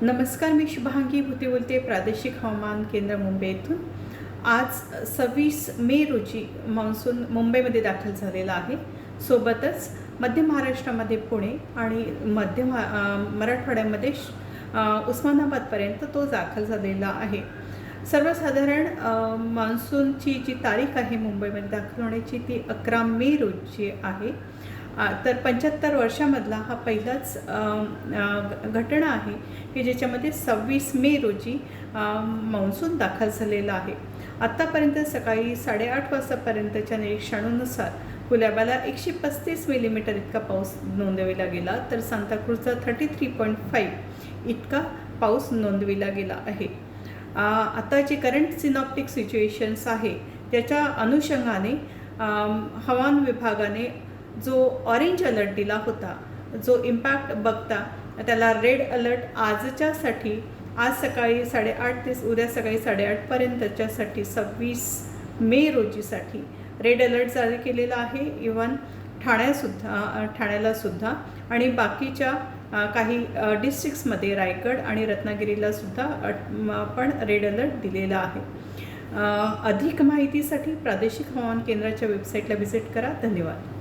नमस्कार, मी शुभांगी भुते बोलते, प्रादेशिक हवामान केंद्र मुंबई येथून। आज 26 मे रोजी मान्सून मुंबईमध्ये दाखल झालेला आहे। सोबतच मध्य महाराष्ट्रामध्ये पुणे आणि मराठवाड्यामध्ये उस्मानाबादपर्यंत तो दाखल झालेला आहे। सर्वसाधारण मान्सूनची जी तारीख आहे मुंबईमध्ये दाखल होण्याची ती 11 मे रोजी आहे। तर 75 वर्षामधला हा पहिलाच घटना आहे की ज्याच्यामध्ये 26 मे रोजी मान्सून दाखल झालेला आहे। आत्तापर्यंत सकाळी 8:30 वाजतापर्यंतच्या निरीक्षणानुसार कुलाब्याला 135 मिलीमीटर इतका पाऊस नोंदविला गेला, तर सांताक्रूजचा 33.5 इतका पाऊस नोंदविला गेला आहे। आता जे करंट सिनॉप्टिक सिच्युएशन्स आहे त्याच्या अनुषंगाने हवामान विभागाने जो ऑरेंज अलर्ट दिला होता, जो इम्पॅक्ट बघता त्याला रेड अलर्ट आजच्यासाठी, आज सकाळी 8:30 ते उद्या सकाळी 8:30 पर्यंतच्यासाठी 26 मे रोजीसाठी रेड अलर्ट जारी केलेला आहे। इवन ठाण्याला सुद्धा आणि बाकीच्या काही डिस्ट्रिक्ट्समध्ये रायगड आणि रत्नागिरीला सुद्धा पण रेड अलर्ट दिलेला आहे। अधिक माहितीसाठी प्रादेशिक हवामान केंद्राच्या वेबसाईटला व्हिजिट करा। धन्यवाद।